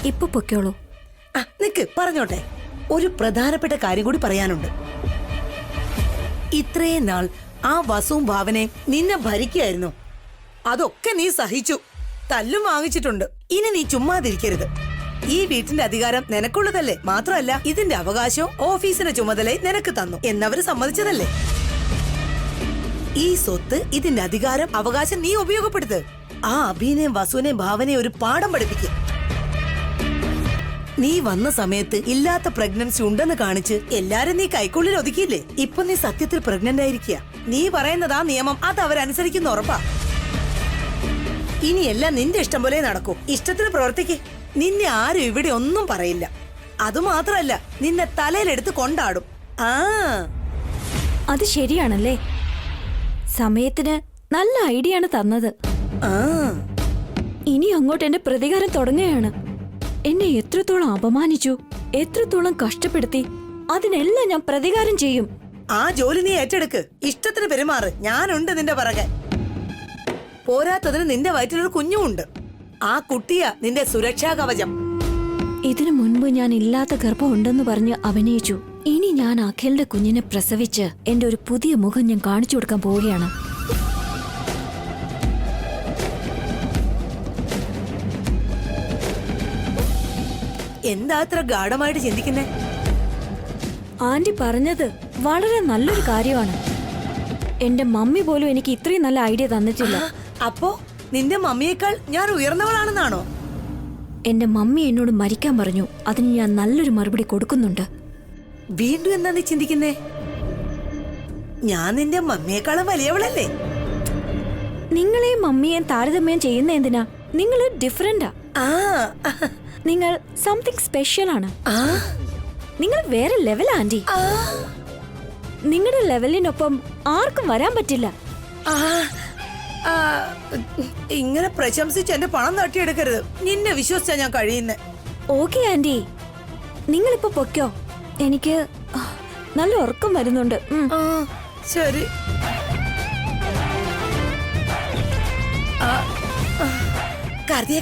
ഇപ്പൊ പൊക്കോളൂ. നിക്ക് പറഞ്ഞോട്ടെ. ഒരു പ്രധാനപ്പെട്ട കാര്യം കൂടി പറയാനുണ്ട്. ഇത്രയും നാൾ ആ വസുവും ഭാവനയും നിന്നെ ഭരിക്കുകയായിരുന്നു. അതൊക്കെ നീ സഹിച്ചു, തല്ലും വാങ്ങിച്ചിട്ടുണ്ട്. ഇനി നീ ചുമ്മാതിരിക്കരുത്. ഈ വീട്ടിന്റെ അധികാരം നിനക്കുള്ളതല്ലേ? മാത്രമല്ല ഇതിന്റെ അവകാശവും ഓഫീസിന്റെ ചുമതലയും നിനക്ക് തന്നു എന്നവര് സമ്മതിച്ചതല്ലേ? ഈ സ്വത്ത്, ഇതിന്റെ അധികാരം, അവകാശം നീ ഉപയോഗപ്പെടുത്ത്. ആ അഭിനെയും വസുവിനെയും ഭാവനയും ഒരു പാഠം പഠിപ്പിക്കും. നീ വന്ന സമയത്ത് ഇല്ലാത്ത പ്രഗ്നൻസി ഉണ്ടെന്ന് കാണിച്ച് എല്ലാരും നീ കൈക്കുള്ളിൽ ഒതുക്കിയില്ലേ? ഇപ്പൊ നീ സത്യത്തിൽ പ്രഗ്നന്റ് ആയിരിക്കുക. നീ പറയുന്നതാ നിയമം, അത് അവരനുസരിക്കുന്ന ഉറപ്പാ. ഇനിയെല്ലാം നിന്റെ ഇഷ്ടം പോലെ നടക്കൂ. ഇഷ്ടത്തിന് പ്രവർത്തിക്ക്. നിന്നെ ആരും ഇവിടെ ഒന്നും പറയില്ല. അതുമാത്രല്ല, നിന്നെ തലയിലെടുത്ത് കൊണ്ടാടും. അത് ശരിയാണല്ലേ? സമയത്തിന് നല്ല ഐഡിയ ആണ് തന്നത്. ഇനി അങ്ങോട്ട് എന്റെ പ്രതികാരം തുടങ്ങുകയാണ്. എന്നെ എത്രത്തോളം അപമാനിച്ചു, എത്രത്തോളം കഷ്ടപ്പെടുത്തി, അതിനെല്ലാം ഞാൻ പ്രതികാരം ചെയ്യും. ആ ജോലി നീ ഏറ്റെടുക്ക്. ഇഷ്ടത്തിന് പെരുമാറ്. ഞാനുണ്ട് നിന്റെ പിറകെ. പോരാത്തതിന് നിന്റെ വയറ്റിലൊരു കുഞ്ഞുമുണ്ട്. ആ കുട്ടിയാ നിന്റെ സുരക്ഷാ കവചം. ഇതിനു മുൻപ് ഞാൻ ഇല്ലാത്ത ഗർഭം ഉണ്ടെന്ന് പറഞ്ഞ് അഭിനയിച്ചു. ഇനി ഞാൻ അഖിലിന്റെ കുഞ്ഞിനെ പ്രസവിച്ച് എന്റെ ഒരു പുതിയ മുഖം ഞാൻ കാണിച്ചു കൊടുക്കാൻ പോവുകയാണ്. എന്താ അത്ര ഗാഢമായിട്ട് ചിന്തിക്കുന്നേ? ആന്റി പറഞ്ഞത് വളരെ നല്ലൊരു കാര്യമാണ്. എന്റെ മമ്മി പോലും എനിക്ക് ഇത്രയും നല്ല ഐഡിയ തന്നിട്ടില്ല. അപ്പോ നിന്റെ മമ്മിയേക്കാൾ ഞാൻ ഉയർന്നവളാണെന്നാണോ? എന്റെ മമ്മി എന്നോട് മരിക്കാൻ പറഞ്ഞു. അതിന് ഞാൻ നല്ലൊരു മറുപടി കൊടുക്കുന്നുണ്ട്. വീണ്ടും എന്താ നീ ചിന്തിക്കുന്നേ? ഞാൻ നിന്റെ മമ്മിയേക്കാളും വലിയവളല്ലേ? നിങ്ങളെയും മമ്മിയെയും താരതമ്യം ചെയ്യുന്ന എന്തിനാ? നിങ്ങൾ ഡിഫറെന്റാ. നിങ്ങൾ സംതിങ് സ്പെഷ്യൽ ആണ്. നിങ്ങൾ വേറെ ലെവൽ ആന്റി. നിങ്ങളുടെ ലെവലിനൊപ്പം ആർക്കും വരാൻ പറ്റില്ല. ഇങ്ങനെ പ്രശംസിച്ച് എന്റെ പണം തട്ടിയെടുക്കരുത്. നിന്നെ വിശ്വസിച്ചാ ഞാൻ കഴിയുന്നേ. ഓക്കെ ആന്റി, നിങ്ങളിപ്പോ പൊക്കോ. എനിക്ക് നല്ല ഉറക്കം വരുന്നുണ്ട്. ശരി. കാർത്തിയെ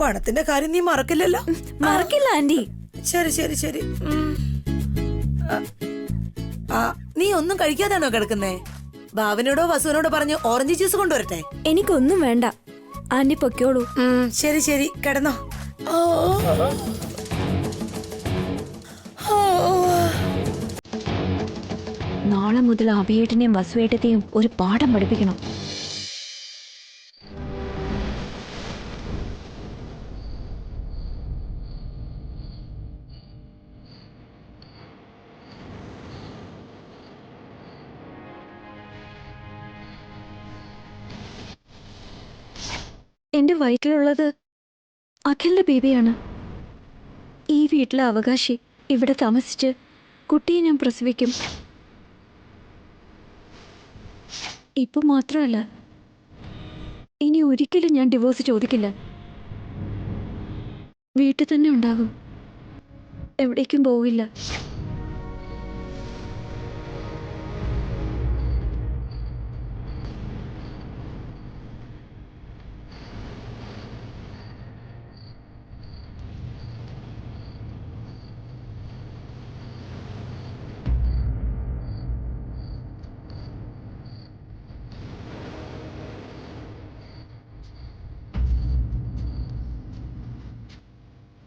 പണത്തിന്റെ കാര്യം നീ മറക്കില്ലല്ലോ? മറക്കില്ല ആന്റി. ശരി ശരി ശരി. നീ ഒന്നും കഴിക്കാതാണോ കിടക്കുന്നേ? ഭാവനോടോ വസുവിനോടോ പറഞ്ഞ് ഓറഞ്ച് ജ്യൂസ് കൊണ്ടുവരട്ടെ? എനിക്കൊന്നും വേണ്ട, ആന്റി പൊക്കോളൂ. ശരി ശരി, കിടന്നോ. നാളെ മുതൽ അഭിയേട്ടനെയും വസുവേട്ടത്തെയും ഒരു പാഠം പഠിപ്പിക്കണം. എന്റെ വയറ്റിലുള്ളത് അഖിലിന്റെ ബേബിയാണ്. ഈ വീട്ടിലെ അവകാശി. ഇവിടെ താമസിച്ച് കുട്ടിയെ ഞാൻ പ്രസവിക്കും. ഇപ്പൊ മാത്രമല്ല, ഇനി ഒരിക്കലും ഞാൻ ഡിവോഴ്സ് ചോദിക്കില്ല. വീട്ടിൽ തന്നെ ഉണ്ടാകും, എവിടേക്കും പോവില്ല.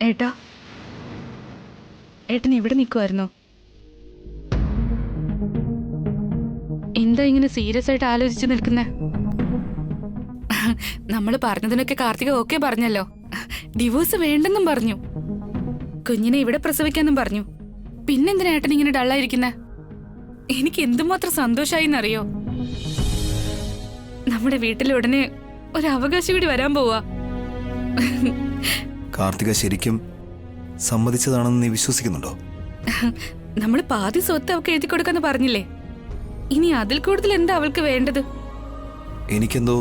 ഏട്ടാ, ഏട്ടൻ ഇവിടെ നിൽക്കുമായിരുന്നോ? എന്താ ഇങ്ങനെ സീരിയസ് ആയിട്ട് ആലോചിച്ച് നിൽക്കുന്നേ? നമ്മൾ പറഞ്ഞതിനൊക്കെ കാർത്തിക ഓക്കെ പറഞ്ഞല്ലോ. ഡിവോഴ്സ് വേണ്ടെന്നും പറഞ്ഞു, കുഞ്ഞിനെ ഇവിടെ പ്രസവിക്കാന്നും പറഞ്ഞു. പിന്നെന്തിനാ ഏട്ടൻ ഇങ്ങനെ ഡള്ളായിരിക്കുന്നേ? എനിക്ക് എന്തുമാത്രം സന്തോഷായിന്നറിയോ? നമ്മുടെ വീട്ടിൽ ഉടനെ ഒരു അവകാശം കൂടി വരാൻ പോവാ. കാർത്തിക ശരിക്കും സമ്മതിച്ചതാണെന്ന് നീ വിശ്വസിക്കുന്നുണ്ടോ? നമ്മൾ പാതി സ്വത്ത് അവൾക്ക് എഴുതി കൊടുക്കാന്ന് പറഞ്ഞില്ലേ? ഇനി അതിൽ കൂടുതൽ എന്താ അവൾക്ക് വേണ്ടത്? എനിക്കെന്തോ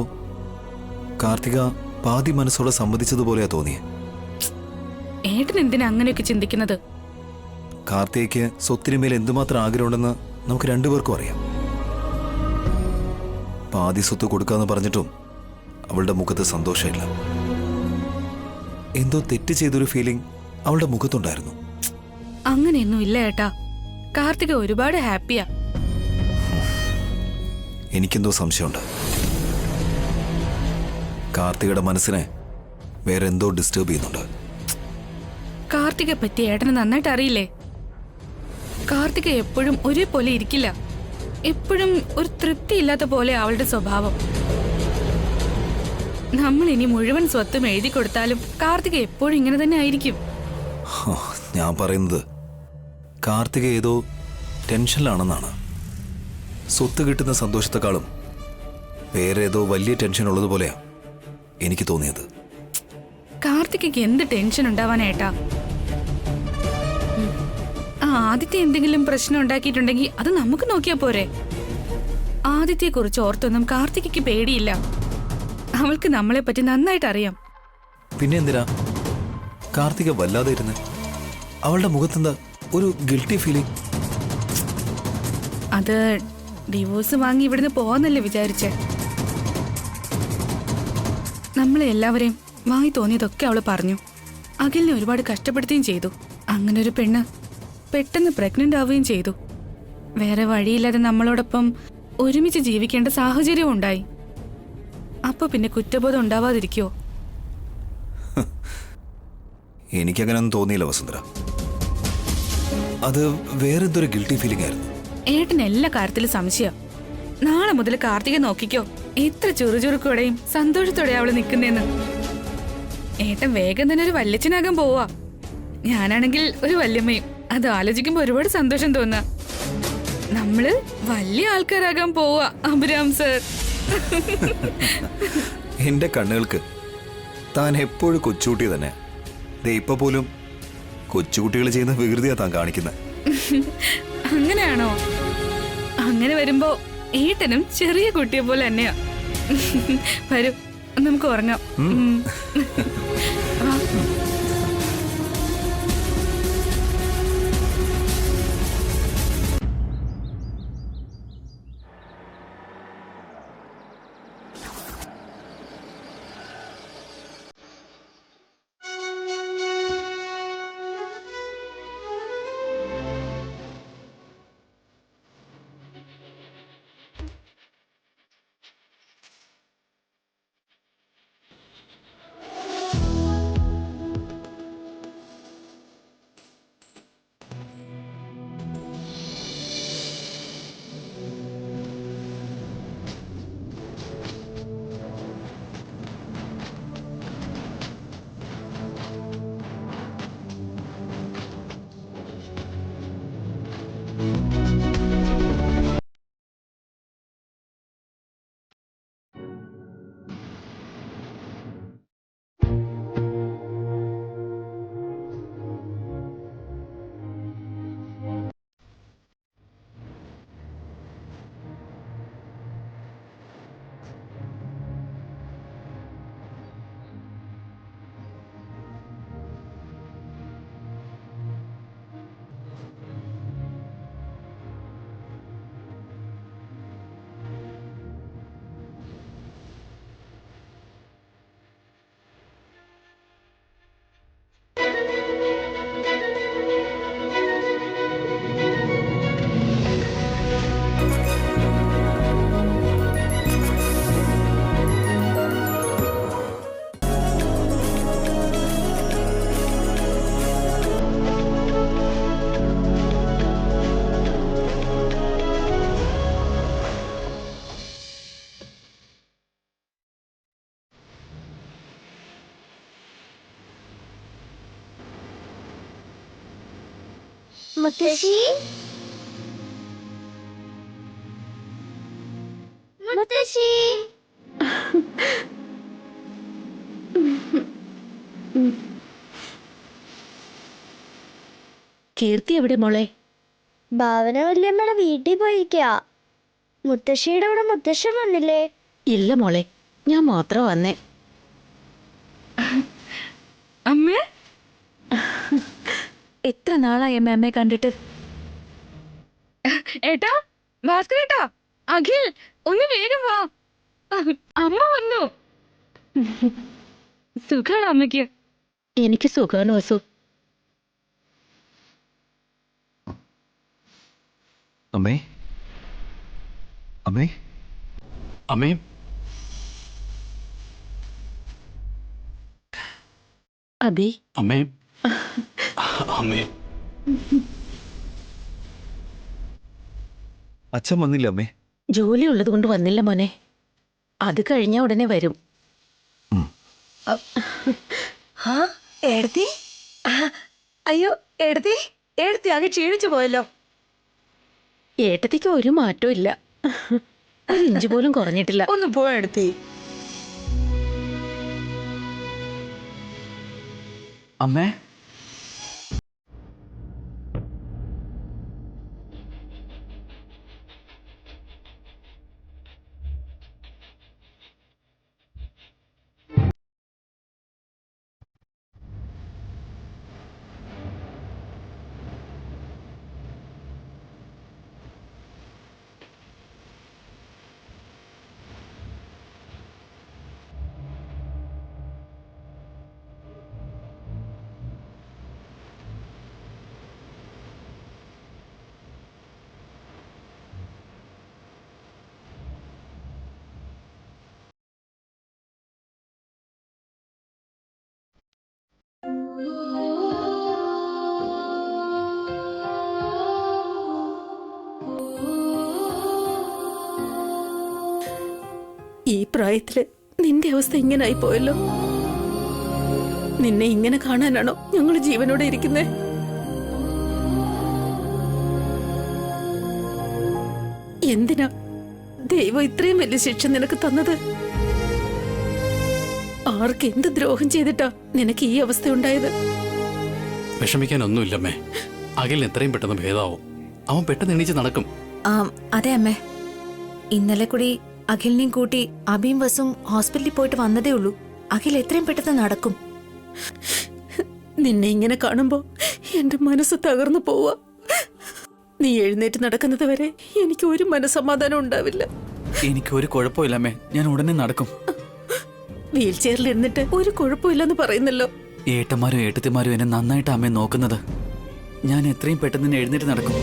കാർത്തിക പാതി മനസ്സോടെ സമ്മതിച്ചതുപോലെയാ തോന്നിയേ. ഏട്ടൻ എന്തിനാ അങ്ങനെയൊക്കെ ചിന്തിക്കുന്നത്? കാർത്തികയ്ക്ക് സ്വത്തിനുമേൽ എന്തുമാത്രം ആഗ്രഹമുണ്ടെന്ന് നമുക്ക് രണ്ടുപേർക്കും അറിയാം. പാതി സ്വത്ത് കൊടുക്കാന്ന് പറഞ്ഞിട്ടും അവളുടെ മുഖത്ത് സന്തോഷമില്ല. എന്തോ തെറ്റ് ചെയ്തൊരു ഫീലിംഗ് അവളുടെ മുഖത്തുണ്ടായിരുന്നു. അങ്ങനെയൊന്നും ഇല്ല ഏട്ടാ. കാർത്തിക ഒരുപാട് ഹാപ്പിയാ. എനിക്കെന്തോ സംശയമുണ്ട്. കാർത്തികയുടെ മനസ്സിനെ വേറെ എന്തോ ഡിസ്റ്റർബ് ചെയ്യുന്നുണ്ട്. കാർത്തികയെ പറ്റി ഏട്ടന് നന്നായിട്ട് അറിയില്ലേ. കാർത്തിക എപ്പോഴും ഒരേപോലെ ഇരിക്കില്ല. എപ്പോഴും ഒരു തൃപ്തി ഇല്ലാത്ത പോലെ അവളുടെ സ്വഭാവം. നമ്മൾ ഇനി മുഴുവൻ സ്വത്തും എഴുതി കൊടുത്താലും കാർത്തിക എപ്പോഴും ഇങ്ങനെ തന്നെ ആയിരിക്കും. ഞാൻ പറയുന്നത് കാർത്തിക ഏതോ ടെൻഷനിലാണെന്നാണ്. സ്വത്ത് കിട്ടുന്ന സന്തോഷത്തെക്കാളും വേറെ ഏതോ വലിയ ടെൻഷൻ ഉള്ളതുപോലെയാ എനിക്ക് തോന്നിയത്. കാർത്തികയ്ക്ക് എന്ത് ടെൻഷൻ ഉണ്ടാവാനേട്ടാ? ആദിത്യ എന്തെങ്കിലും പ്രശ്നം ഉണ്ടാക്കിയിട്ടുണ്ടെങ്കിൽ അത് നമുക്ക് നോക്കിയാ പോരെ. ആദിത്യയെ കുറിച്ച് ഓർത്തൊന്നും കാർത്തികയ്ക്ക് പേടിയില്ല. അവൾക്ക് നമ്മളെ പറ്റി നന്നായിട്ട് അറിയാം. പിന്നെ എന്തിനാ കാർത്തിക വല്ലാതെ ഇരുന്ന്? അവളുടെ മുഖത്തെന്താ ഒരു ഗിൽറ്റി ഫീലിംഗ്? അത് ഡിവോഴ്സ് വാങ്ങി ഇവിടുന്ന് പോവാന്നല്ലേ വിചാരിച്ചേ. നമ്മളെ എല്ലാവരെയും വാങ്ങി തോന്നിയതൊക്കെ അവള് പറഞ്ഞു. അഖിലിനെ ഒരുപാട് കഷ്ടപ്പെടുത്തുകയും ചെയ്തു. അങ്ങനെ ഒരു പെണ്ണ് പെട്ടെന്ന് പ്രഗ്നന്റ് ആവുകയും ചെയ്തു. വേറെ വഴിയില്ലാതെ നമ്മളോടൊപ്പം ഒരുമിച്ച് ജീവിക്കേണ്ട സാഹചര്യവും ഉണ്ടായി. അപ്പൊ പിന്നെ കുറ്റബോധം ഉണ്ടാവാതിരിക്കോ? എനിക്കങ്ങനെയൊന്നും തോന്നിയില്ല വസുന്ധര. അത് വേറെന്തൊരു ഗിൽറ്റി ഫീലിംഗ് ആയിരുന്നു. ഏട്ടന് എല്ലാ കാര്യത്തിലും സംശയം. നാളെ മുതൽ കാർത്തിക നോക്കിക്കോ, എത്ര ചുറുചുറുക്കോടെയും സന്തോഷത്തോടെ അവള് നിൽക്കുന്നേന്ന്. ഏട്ടൻ വേഗം തന്നെ ഒരു വല്യച്ഛനാകാൻ പോവാ. ഞാനാണെങ്കിൽ ഒരു വല്യമ്മയും. അത് ആലോചിക്കുമ്പോ ഒരുപാട് സന്തോഷം തോന്നാ. നമ്മള് വലിയ ആൾക്കാരാകാൻ പോവാ അഭിരാം സർ. എന്റെ കണ്ണുകൾക്ക് താൻ എപ്പോഴും കൊച്ചുകുട്ടി തന്നെ. ദേ ഇപ്പൊ പോലും കൊച്ചുകുട്ടികൾ ചെയ്യുന്ന വികൃതിയാ താൻ കാണിക്കുന്നത്. അങ്ങനെയാണോ? അങ്ങനെ വരുമ്പോ ഏട്ടനും ചെറിയ കുട്ടിയെ പോലെ തന്നെയാ. വരൂ, നമുക്ക് ഉറങ്ങാം. മുത്തശ്ശി, മുത്തശ്ശി. കീർത്തി എവിടെ മോളെ? ഭാവന വല്യമ്മയുടെ വീട്ടിൽ പോയിരിക്കാ. മുത്തശ്ശിയുടെ കൂടെ മുത്തശ്ശൻ വന്നില്ലേ? ഇല്ല മോളെ, ഞാൻ മാത്രം വന്നേ. അമ്മേ, എത്ര നാളായി അമ്മയെ കണ്ടിട്ട്. ഏട്ടാ, ഭാസ്കരേട്ടാ, അഖിൽ, ഒന്ന് വേഗം വാ. അമ്മ വന്നു. സുഖാണ് അമ്മയ്ക്ക്? എനിക്ക് സുഖമാണ് വസു. അമ്മേ അമ്മേ അമ്മേ അബി, അമ്മേ അമ്മേ അച്ഛൻ വന്നില്ല അമ്മേ? ജോലി ഉള്ളത് കൊണ്ട് വന്നില്ല മോനെ. അത് കഴിഞ്ഞ ഉടനെ വരും. ആ എടത്തി, അയ്യോ എടത്തി, എടത്തി ആകെ ക്ഷീണിച്ചു പോയല്ലോ. ഏട്ടത്തിക്ക് ഒരു മാറ്റവും ഇല്ല. ഒരു ഇഞ്ച് പോലും കുറഞ്ഞിട്ടില്ല. ഒന്ന് പോയെടുത്തി. അമ്മേ ഈ പ്രായത്തില് നിന്റെ അവസ്ഥ ഇങ്ങനായി പോയല്ലോ. നിന്നെ ഇങ്ങനെ കാണാനാണോ ഞങ്ങൾ ജീവനോടെ ഇരിക്കുന്നേ? എന്തിനാ ദൈവം ഇത്രയും വലിയ ശിക്ഷ നിനക്ക് തന്നത്? ആർക്ക് എന്ത് ദ്രോഹം ചെയ്തിട്ടാ നിനക്ക് ഈ അവസ്ഥ ഉണ്ടായത്? വിഷമിക്കാനൊന്നുമില്ലമ്മേ. അഖിലിന് എത്രയും പെട്ടെന്ന് ഭേദാവും. അവൻ പെട്ടെന്ന് എണീച്ച് നടക്കും. അതെ അമ്മേ, ഇന്നലെ കൂടി അഖിലിനെയും കൂട്ടി അബിയും വസും ഹോസ്പിറ്റലിൽ പോയിട്ട് വന്നതേ ഉള്ളൂ. അഖിൽ എത്രയും പെട്ടെന്ന് നടക്കും. നിന്നെ ഇങ്ങനെ കാണുമ്പോ എന്റെ മനസ്സ് തകർന്നു പോവാ. നീ എഴുന്നേറ്റ് നടക്കുന്നത് വരെ എനിക്ക് ഒരു മനസ്സമാധാനം ഉണ്ടാവില്ല. എനിക്ക് ഒരു കുഴപ്പമില്ലമ്മേ, ഞാൻ ഉടനെ നടക്കും. വീൽ ചെയറിൽ ഇരുന്നിട്ട് ഒരു കുഴപ്പമില്ലെന്ന് പറയുന്നല്ലോ. ഏട്ടന്മാരും ഏട്ടത്തിമാരും എന്നെ നന്നായിട്ട് അമ്മയെ നോക്കുന്നത്. ഞാൻ എത്രയും പെട്ടെന്ന് തന്നെ എഴുന്നേറ്റ് നടക്കും.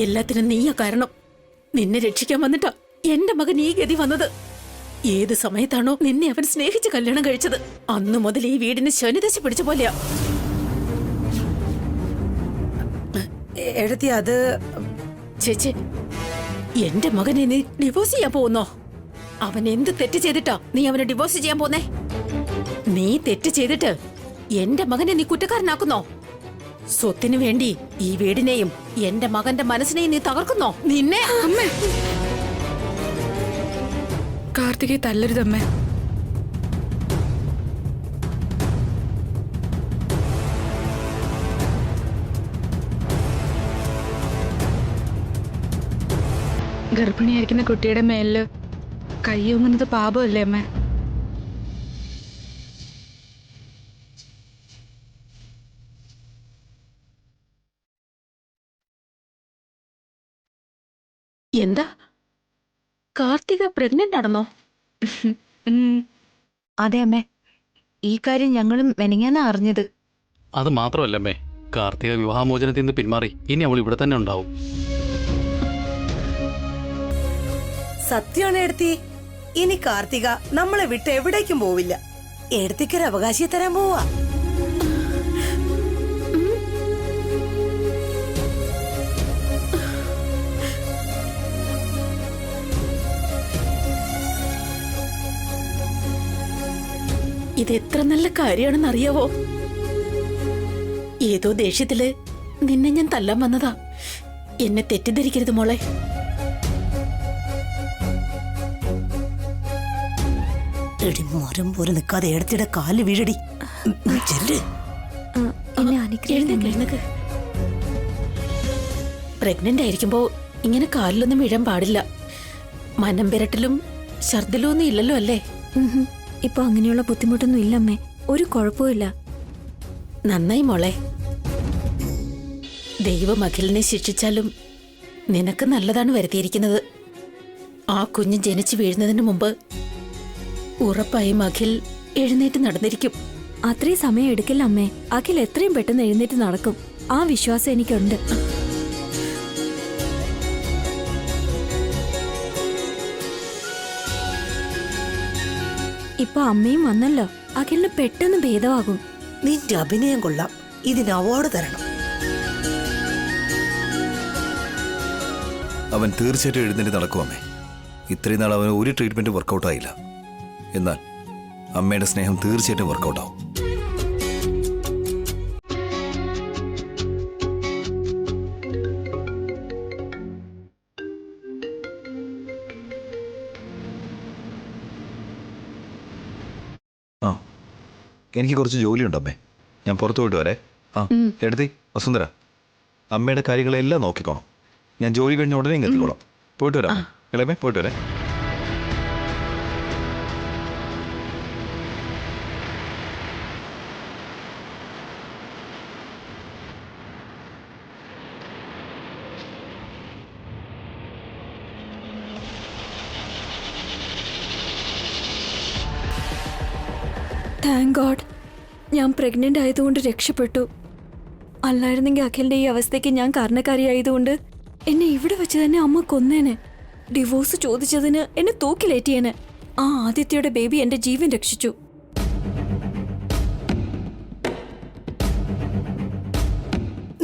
എല്ലാത്തിനും നീയാ കാരണം. നിന്നെ രക്ഷിക്കാൻ വന്നിട്ടാ എന്റെ മകൻ ഈ ഗതി വന്നത്. ഏത് സമയത്താണോ നിന്നെ അവൻ സ്നേഹിച്ച് കല്യാണം കഴിച്ചത്, അന്നു മുതൽ ഈ വീടിന് ശനിദശ പിടിച്ച പോലെയാ. എടത്തി അത് ചേച്ചി, എന്റെ മകനെ നീ ഡിവോഴ്സ് ചെയ്യാൻ പോകുന്നോ? അവൻ എന്ത് തെറ്റ് ചെയ്തിട്ടാ നീ അവനെ ഡിവോഴ്സ് ചെയ്യാൻ പോന്നേ? നീ തെറ്റ് ചെയ്തിട്ട് എന്റെ മകനെ നീ കുറ്റക്കാരനാക്കുന്നോ? സ്വത്തിനു വേണ്ടി ഈ വീടിനെയും എന്റെ മകന്റെ മനസ്സിനെയും നീ തകർക്കുന്നോ? നിന്നെ അമ്മേ, കാർത്തികയെ തല്ലരുതമ്മേ. ഗർഭിണിയായിരിക്കുന്ന കുട്ടിയുടെ മേലില് കൈയൊങ്ങുന്നത് പാപമല്ലേ അമ്മേ? എന്താ കാർത്തിക പ്രഗ്നന്റ് ആണെന്നോ? അതെ അമ്മേ, ഈ കാര്യം ഞങ്ങളും മെനങ്ങാനാ അറിഞ്ഞത്. അത് മാത്രമല്ലമ്മേ, കാർത്തിക വിവാഹമോചനത്തിൽ നിന്ന് പിന്മാറി ഇനി അവൾ ഇവിടെ തന്നെ ഉണ്ടാവും. സത്യമാണ് എടത്തി. ഇനി കാർത്തിക നമ്മളെ വിട്ട് എവിടേക്കും പോവില്ല. എടത്തിക്കൊരു അവകാശിയെ തരാൻ പോവാ. ഇത് എത്ര നല്ല കാര്യമാണെന്ന് അറിയാവോ? ഏതോ ദേഷ്യത്തില് നിന്നെ ഞാൻ തല്ലാൻ വന്നതാ. എന്നെ തെറ്റിദ്ധരിക്കരുത് മോളെ. എടി മരം പോലെ നിൽക്കാതെ എടുത്തിടെ കാല് വീഴടി. ചെല്ല്. എന്നെ അനുഗ്രഹിക്കണമേ. പ്രഗ്നന്റ് ആയിരിക്കുമ്പോ ഇങ്ങനെ കാലിലൊന്നും വീഴാൻ പാടില്ല. മനം പെരട്ടലും ഛർദിലും ഒന്നും ഇല്ലല്ലോ അല്ലേ? ഇപ്പൊ അങ്ങനെയുള്ള ബുദ്ധിമുട്ടൊന്നും ഇല്ലമ്മേ, ഒരു കുഴപ്പമില്ല. നന്നായി മോളെ. ദൈവം അഖിലിനെ ശിക്ഷിച്ചാലും നിനക്ക് നല്ലതാണ് വരുത്തിയിരിക്കുന്നത്. ആ കുഞ്ഞ് ജനിച്ചു വീഴുന്നതിന് മുമ്പ് ഉറപ്പായും അഖിൽ എഴുന്നേറ്റ് നടന്നിരിക്കും. അത്രയും സമയം എടുക്കില്ല അമ്മേ. അഖിൽ എത്രയും പെട്ടെന്ന് എഴുന്നേറ്റ് നടക്കും. ആ വിശ്വാസം എനിക്കുണ്ട്. ഇപ്പൊ അമ്മയും വന്നല്ലോ, അഖിലിന് പെട്ടെന്ന് ഭേദമാകും. നിന്റെ അഭിനയം കൊള്ളാം. ഇതിന് അവാർഡ് തരണം. അവൻ തീർച്ചയായിട്ടും എഴുന്നേറ്റ് നടക്കും അമ്മേ. ഇത്രയും നാൾ അവന് ഒരു ട്രീറ്റ്മെന്റ് വർക്കൗട്ട് ആയില്ല. എന്നാൽ അമ്മയുടെ സ്നേഹം തീർച്ചയായിട്ടും വർക്കൗട്ട് ആവും. ആ, എനിക്ക് കുറച്ച് ജോലിയുണ്ട് അമ്മേ. ഞാൻ പുറത്തു പോയിട്ട് വരെ. ആ എടുത്തി വസുന്ധര, അമ്മയുടെ കാര്യങ്ങളെല്ലാം നോക്കിക്കോണം. ഞാൻ ജോലി കഴിഞ്ഞ ഉടനെ ഇങ്ങ് എത്തിക്കോളാം. പോയിട്ട് വരാം ഇളയമേ, പോയിട്ട് വരെ. താങ്ക് ഗോഡ്, ഞാൻ പ്രഗ്നന്റ് ആയതുകൊണ്ട് രക്ഷപ്പെട്ടു. അല്ലായിരുന്നെങ്കിൽ അഖിലിന്റെ ഈ അവസ്ഥയ്ക്ക് ഞാൻ കാരണക്കാരിയായതുകൊണ്ട് എന്നെ ഇവിടെ വെച്ച് തന്നെ അമ്മ കൊന്നേനെ. ഡിവോഴ്സ് ചോദിച്ചതിന് എന്നെ തൂക്കിലേറ്റിയേനെ. ആ ആദിത്യയുടെ ബേബി എന്റെ ജീവൻ രക്ഷിച്ചു.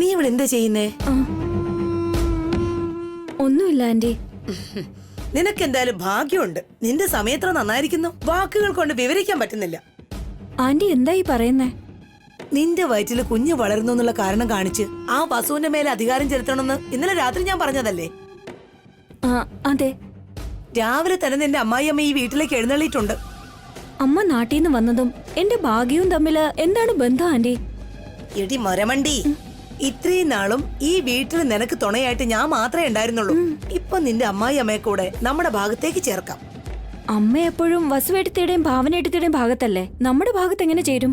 നീ ഇവിടെ എന്താ ചെയ്യുന്നേ? ഒന്നുമില്ല ആന്റി. നിനക്കെന്തായാലും ഭാഗ്യമുണ്ട്. നിന്റെ സമയത്ര നന്നായിരിക്കുന്നു. വാക്കുകൾ കൊണ്ട് വിവരിക്കാൻ പറ്റുന്നില്ല. ആന്റി എന്തായി പറയുന്നേ? നിന്റെ വയറ്റില് കുഞ്ഞ് വളരുന്നു എന്നുള്ള കാരണം കാണിച്ച് ആ വസുവിന്റെ മേലെ അധികാരം ചെലുത്തണമെന്ന് ഇന്നലെ രാത്രി ഞാൻ പറഞ്ഞതല്ലേ? അതെ. രാവിലെ തന്നെ നിന്റെ അമ്മായിയമ്മ ഈ വീട്ടിലേക്ക് എഴുന്നള്ളിയിട്ടുണ്ട്. അമ്മ നാട്ടിൽ നിന്ന് വന്നതും എന്റെ ഭാഗ്യവും തമ്മില് എന്താണ് ബന്ധം ആന്റി? എടി മരമണ്ടി, ഇത്രയും നാളും ഈ വീട്ടിൽ നിനക്ക് തുണയായിട്ട് ഞാൻ മാത്രമേ ഉണ്ടായിരുന്നുള്ളൂ. ഇപ്പൊ നിന്റെ അമ്മായിയമ്മയെ കൂടെ നമ്മുടെ ഭാഗത്തേക്ക് ചേർക്കാം. അമ്മ എപ്പോഴും വസുവേട്ടത്തിയുടെയും ഭാവനേട്ടത്തിയുടെയും ഭാഗത്തല്ലേ, നമ്മുടെ ഭാഗത്ത് എങ്ങനെ ചേരും?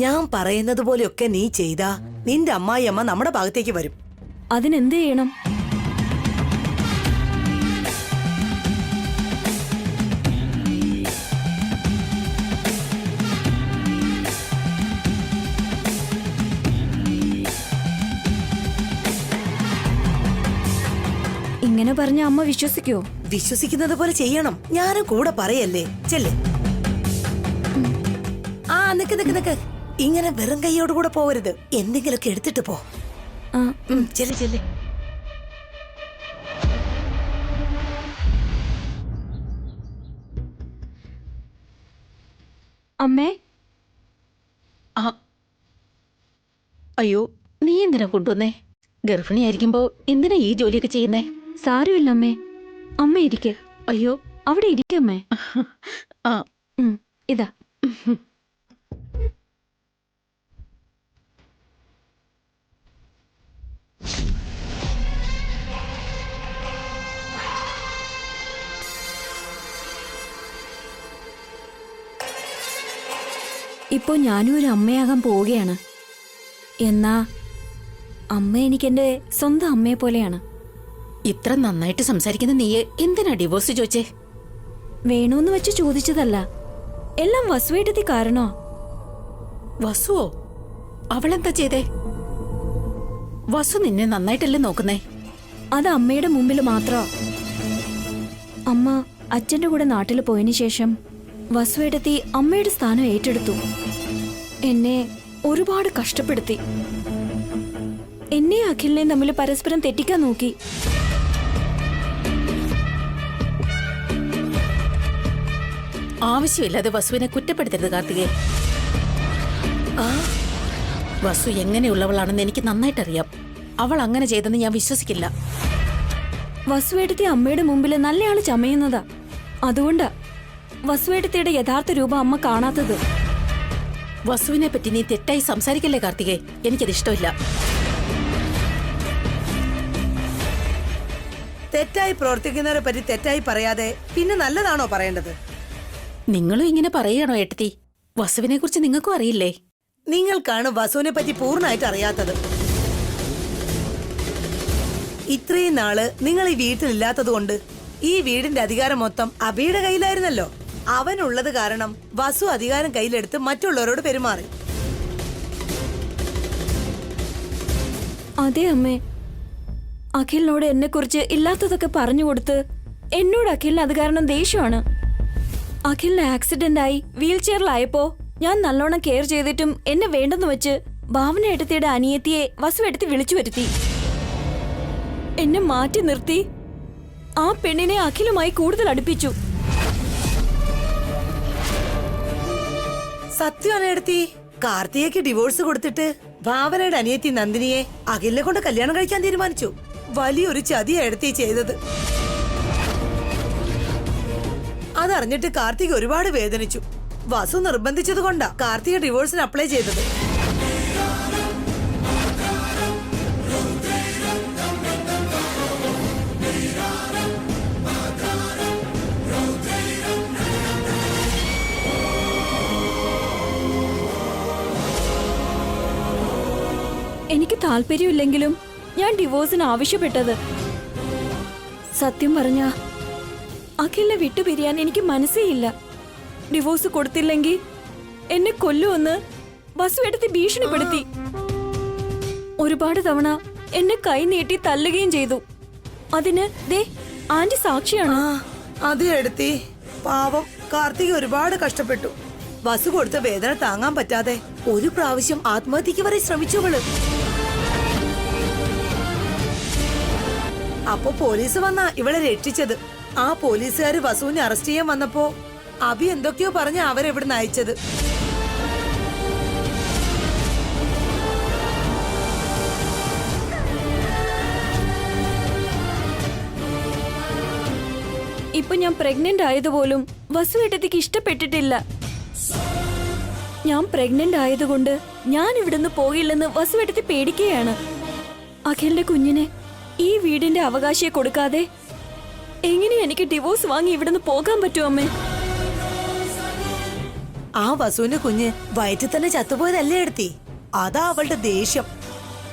ഞാൻ പറയുന്നത് പോലെയൊക്കെ നീ ചെയ്താ നിന്റെ അമ്മായിയമ്മ നമ്മുടെ ഭാഗത്തേക്ക് വരും. അതിനെന്ത് ചെയ്യണം? ഇങ്ങനെ പറഞ്ഞ അമ്മ വിശ്വസിക്കോ? വിശ്വസിക്കുന്നത് പോലെ ചെയ്യണം. ഞാനും കൂടെ പറയല്ലേ. ചെല്ലേ. ആ നിക്ക് നിക്ക് നിക്ക്, ഇങ്ങനെ വെറും കൈയോട് കൂടെ പോവരുത്. എന്തെങ്കിലുമൊക്കെ എടുത്തിട്ട് പോ. ചെല്ലെ ചെല്ലെ. അമ്മേ. അയ്യോ, നീ എന്തിനാ കൊണ്ടുവന്നേ? ഗർഭിണിയായിരിക്കുമ്പോ എന്തിനാ ഈ ജോലിയൊക്കെ ചെയ്യുന്നേ? സാരമില്ല അമ്മേ, അമ്മ ഇരിക്കെ. അയ്യോ, അവിടെ ഇരിക്കമ്മേ. ആ ഇതാ. ഇപ്പോ ഞാനും ഒരു അമ്മയാകാൻ പോവുകയാണ്. എന്നാ അമ്മ എനിക്കെന്റെ സ്വന്തം അമ്മയെ പോലെയാണ്. ഇത്ര നന്നായിട്ട് സംസാരിക്കുന്ന നീ എന്തിനാ ഡിവോഴ്സ് ചോദിച്ചേ? വേണോന്ന് വെച്ച് ചോദിച്ചതല്ല, എല്ലാം വസുവേട്ടത്തി കാരണോ. വസുവോ? അവളെന്താ ചെയ്തേ? വസു നിന്നെ നന്നായിട്ടല്ലേ നോക്കുന്നേ? അത് അമ്മയുടെ മുമ്പിൽ മാത്രോ. അമ്മ അച്ഛന്റെ കൂടെ നാട്ടിൽ പോയതിനു ശേഷം വസുവേട്ടത്തി അമ്മയുടെ സ്ഥാനം ഏറ്റെടുത്തു. എന്നെ ഒരുപാട് കഷ്ടപ്പെടുത്തി. എന്നെ അഖിലിനെയും തമ്മിൽ പരസ്പരം തെറ്റിക്കാൻ നോക്കി. ആവശ്യമില്ലാതെ വസുവിനെ കുറ്റപ്പെടുത്തരുത് കാർത്തികേ. വസു എങ്ങനെയുള്ളവളാണെന്ന് എനിക്ക് നന്നായിട്ടറിയാം. അവൾ അങ്ങനെ ചെയ്തെന്ന് ഞാൻ വിശ്വസിക്കില്ല. വസുവേട്ടത്തി അമ്മയുടെ മുമ്പിൽ നല്ലയാള് ചമയുന്നതാ. അതുകൊണ്ടാ വസുവേട്ടത്തിയുടെ യഥാർത്ഥ രൂപം അമ്മ കാണാത്തത്. വസുവിനെ പറ്റി നീ തെറ്റായി സംസാരിക്കല്ലേ കാർത്തികേ. എനിക്കത് ഇഷ്ടമില്ല. തെറ്റായി പ്രവർത്തിക്കുന്നവരെ പറ്റി തെറ്റായി പറയാതെ പിന്നെ നല്ലതാണോ പറയേണ്ടത്? നിങ്ങളും ഇങ്ങനെ പറയുകയാണോ ഏട്ടത്തി? വസുവിനെ കുറിച്ച് നിങ്ങൾക്കും അറിയില്ലേ? നിങ്ങൾക്കാണ് വസുവിനെ പറ്റി പൂർണ്ണമായിട്ട് അറിയാത്തത്. ഇത്രയും നാള് നിങ്ങൾ ഈ വീട്ടിലില്ലാത്തത് കൊണ്ട് ഈ വീടിന്റെ അധികാരം മൊത്തം അബിയുടെ കയ്യിലായിരുന്നല്ലോ. അവനുള്ളത് കാരണം വസു അധികാരം കയ്യിലെടുത്ത് മറ്റുള്ളവരോട് പെരുമാറി. അതെ അമ്മേ, അഖിലിനോട് എന്നെ കുറിച്ച് ഇല്ലാത്തതൊക്കെ പറഞ്ഞു കൊടുത്ത് എന്നോട് അഖിലിന് അത് കാരണം ദേഷ്യമാണ്. അഖിലിന് ആക്സിഡന്റ് ആയി വീൽ ചെയറിലായപ്പോ ഞാൻ നല്ലോണം കെയർ ചെയ്തിട്ടും എന്നെ വേണ്ടെന്ന് വെച്ച് ഭാവന ഏട്ടത്തിയുടെ അനിയത്തിയെ വസു എടുത്ത് വിളിച്ചു വരുത്തി. എന്നെ മാറ്റി നിർത്തി ആ പെണ്ണിനെ അഖിലുമായി കൂടുതൽ അടുപ്പിച്ചു. സത്യമാണ് എടുത്തി. കാർത്തികയ്ക്ക് ഡിവോഴ്സ് കൊടുത്തിട്ട് ഭാവനയുടെ അനിയത്തി നന്ദിനിയെ അഖിലിനെ കൊണ്ട് കല്യാണം കഴിക്കാൻ തീരുമാനിച്ചു. വലിയൊരു ചതിയാ എടുത്തി ചെയ്തത്. അതറിഞ്ഞിട്ട് കാർത്തിക ഒരുപാട് വേദനിച്ചു. വസു നിർബന്ധിച്ചത് കൊണ്ടാ കാർത്തിക ഡിവോഴ്സിന് അപ്ലൈ ചെയ്തത്. എനിക്ക് താല്പര്യമില്ലെങ്കിലും ഞാൻ ഡിവോഴ്സിന് ആവശ്യപ്പെട്ടത്. സത്യം പറഞ്ഞ അഖിലിനെ വിട്ടുപിരിയാൻ എനിക്ക് മനസ്സേയില്ല. ഡിവോഴ്സ് കൊടുത്തില്ലെങ്കിൽ എന്നെ കൊല്ലുമെന്ന് വസുവേട്ടത്തി ഭീഷണിപ്പെടുത്തി. ഒരുപാട് തവണ എന്നെ കൈ നീട്ടി തല്ലുകയും ചെയ്തു. അതിന് ദേ ആന്റി സാക്ഷിയാണ്. അത് എടുത്തി. പാവം കാർത്തിക ഒരുപാട് കഷ്ടപ്പെട്ടു. വസു കൊടുത്ത വേദന താങ്ങാൻ പറ്റാതെ ഒരു പ്രാവശ്യം ആത്മഹത്യക്ക് വരെ ശ്രമിച്ചവള്. അപ്പൊ പോലീസ് വന്നാ ഇവളെ രക്ഷിച്ചത്. ആ പോലീസുകാര് വസുവിനെ അറസ്റ്റ് ചെയ്യാൻ വന്നപ്പോ അഭി എന്തൊക്കെയോ പറഞ്ഞ അവരെവിടുന്ന് അയച്ചത്. ഇപ്പൊ ഞാൻ പ്രഗ്നന്റ് ആയതുപോലും വസുവേട്ടത്തിക്ക് ഇഷ്ടപ്പെട്ടിട്ടില്ല. ഞാൻ പ്രഗ്നന്റ് ആയതുകൊണ്ട് ഞാൻ ഇവിടുന്ന് പോകില്ലെന്ന് വസുവേട്ടത്തി പേടിക്കുകയാണ്. അഖിലിന്റെ കുഞ്ഞിനെ ഈ വീടിന്റെ അവകാശിയെ കൊടുക്കാതെ എങ്ങനെ എനിക്ക് ഡിവോഴ്സ് വാങ്ങി ഇവിടുന്ന് പോകാൻ പറ്റും അമ്മേ? ആ വസുവിന്റെ കുഞ്ഞ് വയറ്റിൽ തന്നെ ചത്തുപോയതല്ലേ എടുത്തി? അതാ അവളുടെ ദേഷ്യം.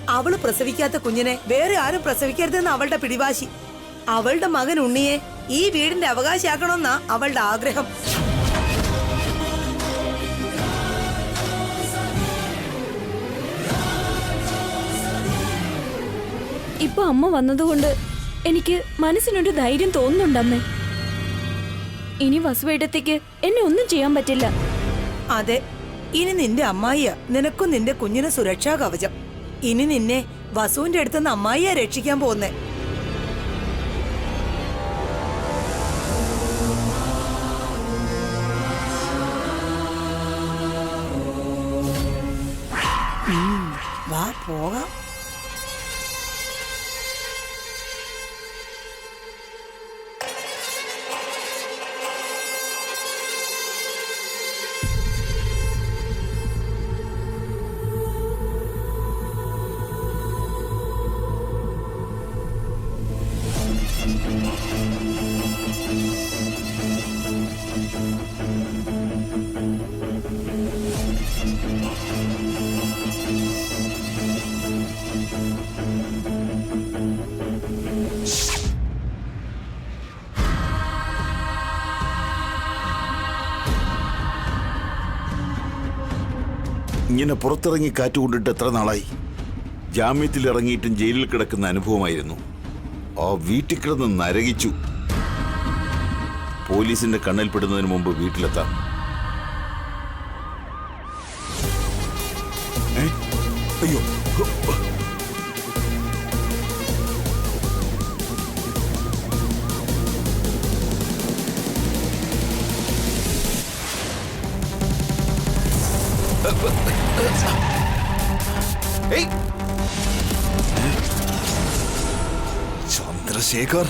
അവള് പ്രസവിക്കാത്ത കുഞ്ഞിനെ വേറെ ആരും പ്രസവിക്കരുതെന്ന് അവളുടെ പിടിവാശി. അവളുടെ മകൻ ഉണ്ണിയെ ഈ വീടിന്റെ അവകാശിയാക്കണമെന്നാ അവളുടെ ആഗ്രഹം. ഇപ്പൊ അമ്മ വന്നതുകൊണ്ട് എനിക്ക് മനസ്സിനൊരു ധൈര്യം തോന്നുന്നുണ്ടമ്മേ. ഇനി വസുവേട്ടത്തിക്ക് എന്നെ ഒന്നും ചെയ്യാൻ പറ്റില്ല. അതെ, ഇനി നിന്റെ അമ്മായിയാ നിനക്കും നിന്റെ കുഞ്ഞിന് സുരക്ഷാ കവചം. ഇനി നിന്നെ വസുവിന്റെ അടുത്തുനിന്ന് അമ്മായിയാ രക്ഷിക്കാൻ പോകുന്നേ. വാ പോകാം. ഇങ്ങനെ പുറത്തിറങ്ങി കാറ്റുകൊണ്ടിട്ട് എത്ര നാളായി? ജാമ്യത്തിൽ ഇറങ്ങിയിട്ടും ജയിലിൽ കിടക്കുന്ന അനുഭവമായിരുന്നു. ആ വീട്ടിൽ കിടന്ന് നരകിച്ചു. പോലീസിന്റെ കണ്ണിൽപ്പെടുന്നതിന് മുമ്പ് വീട്ടിലെത്താം. അയ്യോ, ഏയ്! ചന്ദ്രശേഖർ